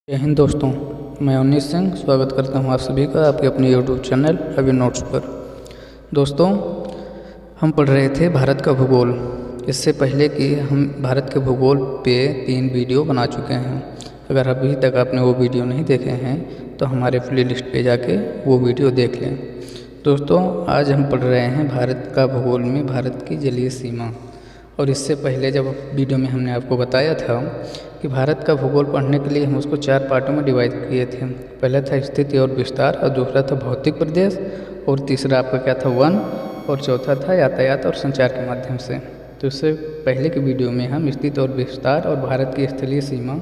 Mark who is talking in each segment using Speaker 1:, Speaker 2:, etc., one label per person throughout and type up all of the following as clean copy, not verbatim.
Speaker 1: जय हिंद दोस्तों, मैं अवनीश सिंह स्वागत करता हूं आप सभी का आपके अपने यूट्यूब चैनल अभी नोट्स पर। दोस्तों, हम पढ़ रहे थे भारत का भूगोल। इससे पहले कि हम भारत के भूगोल पे 3 वीडियो बना चुके हैं। अगर अभी तक आपने वो वीडियो नहीं देखे हैं तो हमारे प्लेलिस्ट पे जाके वो वीडियो देख लें। दोस्तों, आज हम पढ़ रहे हैं भारत का भूगोल में भारत की जलीय सीमा। और इससे पहले जब वीडियो में हमने आपको बताया था कि भारत का भूगोल पढ़ने के लिए हम उसको 4 पार्टों में डिवाइड किए थे। पहला था स्थिति और विस्तार, और दूसरा था भौतिक प्रदेश, और तीसरा आपका क्या था वन, और चौथा था यातायात और संचार के माध्यम से। तो इससे पहले की वीडियो में हम स्थिति और विस्तार और भारत की स्थलीय सीमा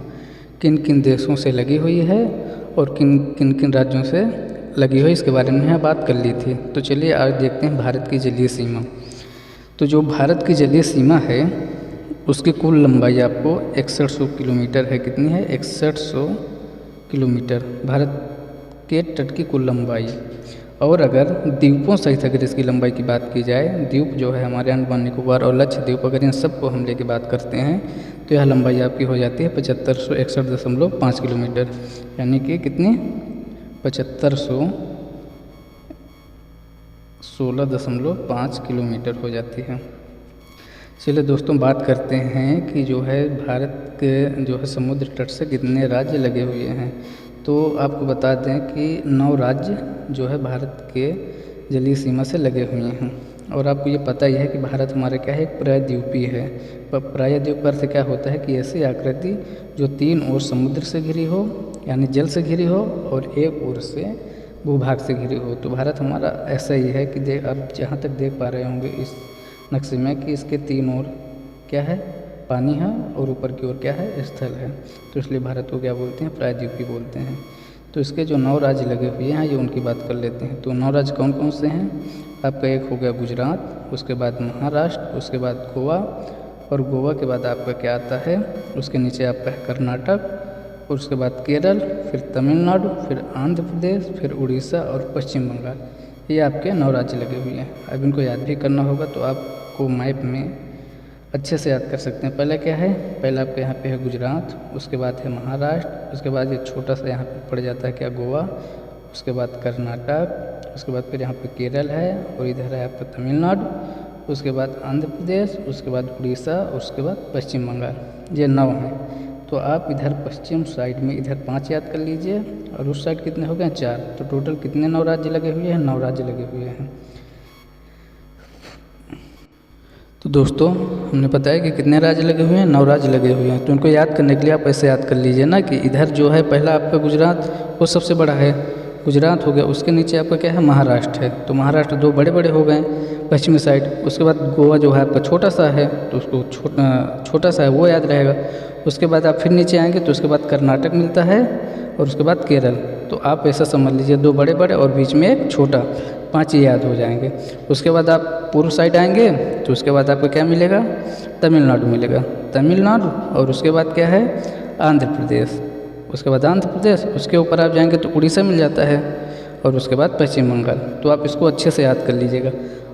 Speaker 1: किन किन देशों से लगी हुई है और किन किन राज्यों से लगी हुई इसके बारे में यहाँ बात कर ली थी। तो चलिए आज देखते हैं भारत की जलीय सीमा। तो जो भारत की जलीय सीमा है उसकी कुल लंबाई आपको 6100 किलोमीटर है। कितनी है? 6100 किलोमीटर भारत के तट की कुल लंबाई। और अगर द्वीपों सहित अगर इसकी लंबाई की बात की जाए, द्वीप जो है हमारे अंडमान निकोबार और लक्षद्वीप, अगर इन सबको हम लेके बात करते हैं तो यह लंबाई आपकी हो जाती है 7561.5 किलोमीटर। यानी कि कितनी? 7516.5 किलोमीटर हो जाती है। चलिए दोस्तों, बात करते हैं कि जो है भारत के जो है समुद्र तट से कितने राज्य लगे हुए हैं। तो आपको बता दें कि 9 राज्य जो है भारत के जलीय सीमा से लगे हुए हैं। और आपको ये पता ही है कि भारत हमारा क्या है, एक प्रायद्वीपीय है। प्रायद्वीप अर्थ क्या होता है कि ऐसी आकृति जो 3 ओर समुद्र से घिरी हो, यानी जल से घिरी हो, और एक ओर से भूभाग से घिरी हो। तो भारत हमारा ऐसा ही है कि आप जहाँ तक देख पा रहे होंगे इस नक्शे में कि इसके 3 ओर क्या है, पानी है, और ऊपर की ओर क्या है, स्थल है। तो इसलिए भारत को क्या बोलते हैं, प्रायद्वीपीय बोलते हैं। तो इसके जो 9 राज्य लगे हुए हैं ये उनकी बात कर लेते हैं। तो 9 राज्य कौन कौन से हैं? आपका एक हो गया गुजरात, उसके बाद महाराष्ट्र, उसके बाद गोवा, और गोवा के बाद आपका क्या आता है, उसके नीचे आपका है कर्नाटक, और उसके बाद केरल, फिर तमिलनाडु, फिर आंध्र प्रदेश, फिर उड़ीसा और पश्चिम बंगाल। ये आपके 9 राज्य लगे हुए हैं। अब इनको याद भी करना होगा तो आपको मैप में अच्छे से याद कर सकते हैं। पहला क्या है, पहला आपके यहाँ पे है गुजरात, उसके बाद है महाराष्ट्र, उसके बाद ये छोटा सा यहाँ पे पड़ जाता है क्या, गोवा, उसके बाद कर्नाटक, उसके बाद फिर यहाँ पे केरल है, और इधर है आपका तमिलनाडु, उसके बाद आंध्र प्रदेश, उसके बाद उड़ीसा, और उसके बाद पश्चिम बंगाल। ये 9 हैं। तो आप इधर पश्चिम साइड में इधर 5 याद कर लीजिए, और उस साइड कितने हो गए, 4। तो टोटल कितने 9 राज्य लगे हुए हैं? 9 राज्य लगे हुए हैं। तो दोस्तों, हमने बताया कि कितने राज्य लगे हुए हैं, 9 राज्य लगे हुए हैं। तो उनको याद करने के लिए आप ऐसे याद कर लीजिए ना कि इधर जो है पहला आपका गुजरात, वो सबसे बड़ा है, गुजरात हो गया। उसके नीचे आपका क्या है, महाराष्ट्र है। तो महाराष्ट्र 2 बड़े बड़े हो गए पश्चिमी साइड। उसके बाद गोवा जो है आपका छोटा सा है, तो उसको छोटा सा है वो याद रहेगा। उसके बाद आप फिर नीचे आएंगे तो उसके बाद कर्नाटक मिलता है, और उसके बाद केरल। तो आप ऐसा समझ लीजिए 2 बड़े बड़े और बीच में एक छोटा, 5 ही याद हो जाएंगे। उसके बाद आप पूर्व साइड आएंगे तो उसके बाद आपको क्या मिलेगा, तमिलनाडु मिलेगा, तमिलनाडु। और उसके बाद क्या है, आंध्र प्रदेश, उसके बाद आंध्र प्रदेश, उसके ऊपर आप जाएंगे तो उड़ीसा मिल जाता है, और उसके बाद पश्चिम बंगाल। तो आप इसको अच्छे से याद कर लीजिएगा।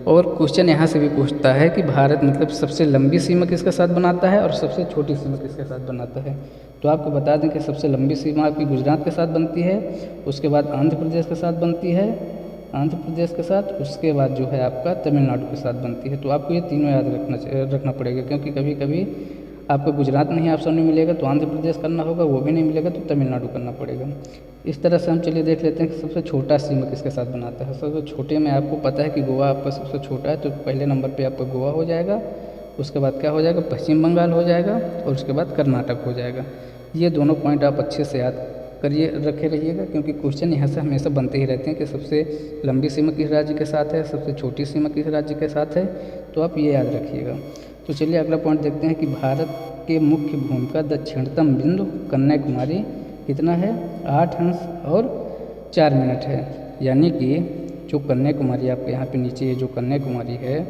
Speaker 1: और क्वेश्चन यहाँ से भी पूछता है कि भारत मतलब सबसे लंबी सीमा किसके साथ बनाता है और सबसे छोटी सीमा किसके साथ बनाता है। तो आपको बता दें कि सबसे लंबी सीमा आपकी गुजरात के साथ बनती है, उसके बाद आंध्र प्रदेश के साथ बनती है, आंध्र प्रदेश के साथ, उसके बाद जो है आपका तमिलनाडु के साथ बनती है। तो आपको ये तीनों याद रखना पड़ेगा, क्योंकि कभी कभी आपको गुजरात नहीं ऑप्शन में मिलेगा तो आंध्र प्रदेश करना होगा, वो भी नहीं मिलेगा तो तमिलनाडु करना पड़ेगा। इस तरह से हम चलिए देख लेते हैं कि सबसे छोटा सीमा किसके साथ बनाता है। सबसे छोटे में आपको पता है कि गोवा आपका सबसे छोटा है, तो पहले नंबर पे आपका गोवा हो जाएगा, उसके बाद क्या हो जाएगा, पश्चिम बंगाल हो जाएगा, और उसके बाद कर्नाटक हो जाएगा। ये दोनों पॉइंट आप अच्छे से याद करिए, रखे रहिएगा, क्योंकि क्वेश्चन यहाँ से हमेशा बनते ही रहते हैं कि सबसे लंबी सीमा किस राज्य के साथ है, सबसे छोटी सीमा किस राज्य के साथ है। तो आप ये याद रखिएगा। तो चलिए अगला पॉइंट देखते हैं कि भारत के मुख्य भूमि का दक्षिणतम बिंदु कन्याकुमारी कितना है, 8 अंश और 4 मिनट है। यानी कि जो कन्याकुमारी आपके यहाँ पे नीचे ये जो कन्याकुमारी है,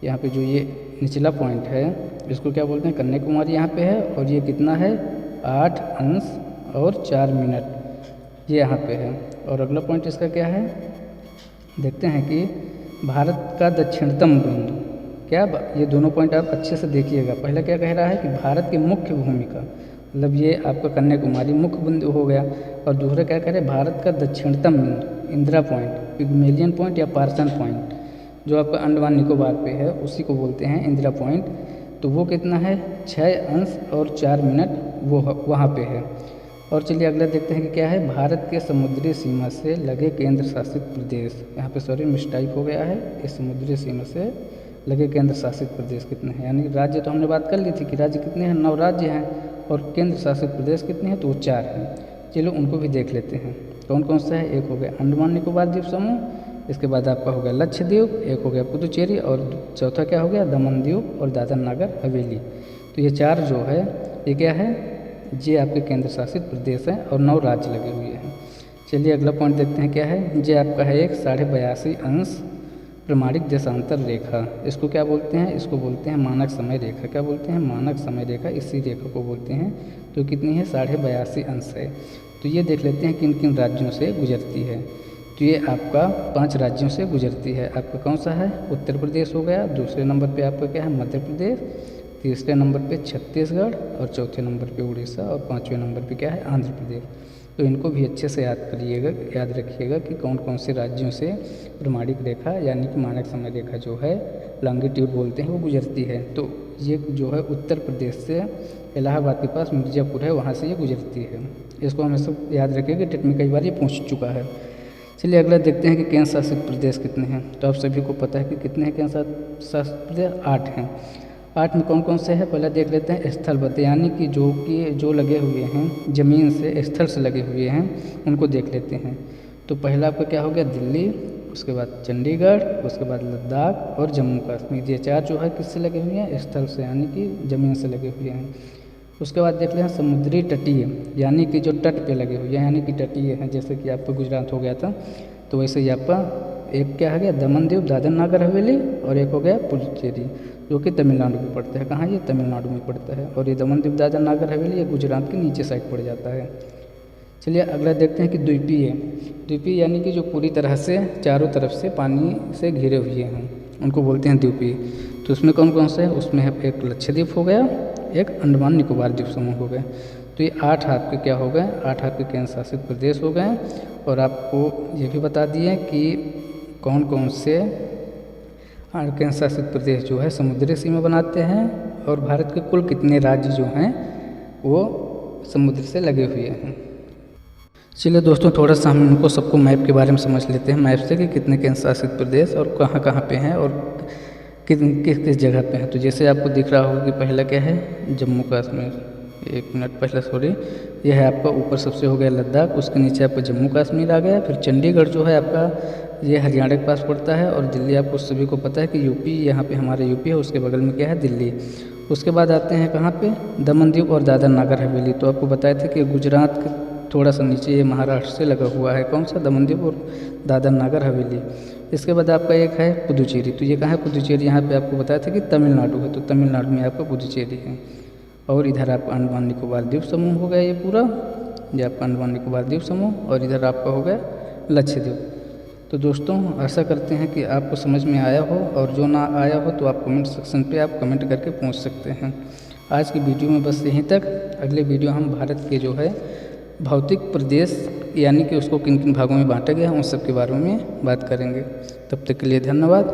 Speaker 1: यहाँ पे जो ये निचला पॉइंट है इसको क्या बोलते हैं, कन्याकुमारी यहाँ पे है, और ये कितना है, 8 अंश और 4 मिनट ये यहाँ पे है। और अगला पॉइंट इसका क्या है, देखते हैं कि भारत का दक्षिणतम बिंदु क्या, ये दोनों पॉइंट आप अच्छे से देखिएगा। पहला क्या कह रहा है कि भारत की मुख्य भूमि का, मतलब ये आपका कन्याकुमारी मुख्य बिंदु हो गया। और दूसरा क्या करें, भारत का दक्षिणतम इंदिरा पॉइंट, पिग्मेलियन पॉइंट या पार्सन पॉइंट जो आपका अंडमान निकोबार पे है उसी को बोलते हैं इंदिरा पॉइंट। तो वो कितना है, 6 अंश और 4 मिनट वो वहाँ पे है। और चलिए अगला देखते हैं कि क्या है, भारत के समुद्री सीमा से लगे केंद्र शासित प्रदेश। यहाँ पे सॉरी मिस्टाइप हो गया है, इस समुद्री सीमा से लगे केंद्र शासित प्रदेश कितने हैं। यानी राज्य तो हमने बात कर ली थी कि राज्य कितने हैं, 9 राज्य हैं, और केंद्र शासित प्रदेश कितने हैं, तो वो 4 हैं। चलो उनको भी देख लेते हैं कौन कौन सा है। एक हो गया अंडमान निकोबार द्वीप समूह, इसके बाद आपका हो गया लक्षद्वीप, एक हो गया पुदुचेरी, और चौथा क्या हो गया, दमन द्वीप और दादर नागर हवेली। तो ये 4 जो है ये क्या है, ये आपके केंद्र शासित प्रदेश हैं और 9 राज्य लगे हुए हैं। चलिए अगला पॉइंट देखते हैं क्या है। ये आपका है एक 82.5 अंश प्रमाणिक देशांतर रेखा। इसको क्या बोलते हैं, इसको बोलते हैं मानक समय रेखा। क्या बोलते हैं, मानक समय रेखा, इसी रेखा को बोलते हैं। तो कितनी है, 82.5 अंश है। तो ये देख लेते हैं किन किन राज्यों से गुजरती है। तो ये आपका 5 राज्यों से गुजरती है। आपका कौन सा है, उत्तर प्रदेश हो गया, दूसरे नंबर पे आपका क्या है, मध्य प्रदेश, तीसरे नंबर पे छत्तीसगढ़, और चौथे नंबर पे उड़ीसा, और 5वें नंबर पे क्या है, आंध्र प्रदेश। तो इनको भी अच्छे से याद करिएगा, याद रखिएगा कि कौन कौन से राज्यों से प्रमाणिक रेखा यानी कि मानक समय रेखा जो है, लॉन्गिट्यूड बोलते हैं, वो गुजरती है। तो ये जो है उत्तर प्रदेश से इलाहाबाद के पास मिर्ज़ापुर है, वहाँ से ये गुजरती है। इसको हमें सब याद रखिएगा, टेट में कई बार ये पूछ चुका है। चलिए अगला देखते हैं कि केंद्र शासित प्रदेश कितने हैं। तो आप सभी को पता है कि कितने हैं केंद्र शासित प्रदेश, 8 हैं। 8 में कौन कौन से हैं, पहले देख लेते हैं स्थलबद्ध, यानी कि जो लगे हुए हैं ज़मीन से, स्थल से लगे हुए हैं, उनको देख लेते हैं। तो पहला आपका क्या हो गया, दिल्ली, उसके बाद चंडीगढ़, उसके बाद लद्दाख और जम्मू कश्मीर। ये 4 जो है किससे लगे हुए हैं, स्थल से, यानी कि ज़मीन से लगे हुए हैं। उसके बाद देख लें समुद्री तटीय, यानी कि जो तट पे लगे हुए हैं, यानी कि तटीय हैं, जैसे कि आपका गुजरात हो गया था, तो वैसे ही आपका एक क्या है गया, दमन द्वीप, दादर नागर हवेली, और एक हो गया पुडुचेरी, जो कि तमिलनाडु में पड़ता है। कहाँ, ये तमिलनाडु में पड़ता है। और ये दमन द्वीप, दादर नागर हवेली ये गुजरात के नीचे साइड पड़ जाता है। चलिए अगला देखते हैं कि द्वीपीय। द्वीपीय यानी कि जो पूरी तरह से चारों तरफ से पानी से घिरे हुए हैं, उनको बोलते हैं द्वीपीय। तो उसमें कौन कौन से है, उसमें है एक लक्षद्वीप हो गया, एक अंडमान निकोबार द्वीप समूह हो गए। तो ये 8 आपके क्या हो गए, 8 आपके केंद्र शासित प्रदेश हो गए। और आपको ये भी बता दिए कि कौन कौन से केंद्र शासित प्रदेश जो है समुद्री सीमा बनाते हैं, और भारत के कुल कितने राज्य जो हैं वो समुद्र से लगे हुए हैं। चलिए दोस्तों, थोड़ा सा हम इनको सबको मैप के बारे में समझ लेते हैं, मैप से कि कितने केंद्र शासित प्रदेश और कहाँ कहाँ पे हैं और किस किस जगह पे हैं। तो जैसे आपको दिख रहा होगा कि पहला क्या है, जम्मू कश्मीर, एक मिनट पहले सॉरी, यह है आपका ऊपर सबसे हो गया लद्दाख, उसके नीचे आपका जम्मू कश्मीर आ गया। फिर चंडीगढ़ जो है आपका ये हरियाणा के पास पड़ता है, और दिल्ली आपको सभी को पता है कि यूपी, यहाँ पे हमारा यूपी है, उसके बगल में क्या है, दिल्ली। उसके बाद आते हैं कहाँ पे, दमन द्वीप और दादर नागर हवेली। तो आपको बताए थे कि गुजरात के थोड़ा सा नीचे ये महाराष्ट्र से लगा हुआ है, कौन सा, दमन द्वीप और दादर नागर हवेली। इसके बाद आपका एक है पुदुचेरी। तो ये कहाँ है पुदुचेरी, यहाँ पे आपको बताया था कि तमिलनाडु है, तो तमिलनाडु में आपका पुदुचेरी है। और इधर आपका अंडमान निकोबार द्वीप समूह हो गया ये पूरा, ये आपका अंडमान निकोबार द्वीप समूह, और इधर आपका हो गया लक्षद्वीप। तो दोस्तों आशा करते हैं कि आपको समझ में आया हो, और जो ना आया हो तो आप कमेंट सेक्शन पे आप कमेंट करके पूछ सकते हैं। आज की वीडियो में बस यहीं तक। अगले वीडियो हम भारत के जो है भौतिक प्रदेश यानी कि उसको किन किन भागों में बांटा गया है उन सब के बारे में बात करेंगे। तब तक के लिए धन्यवाद।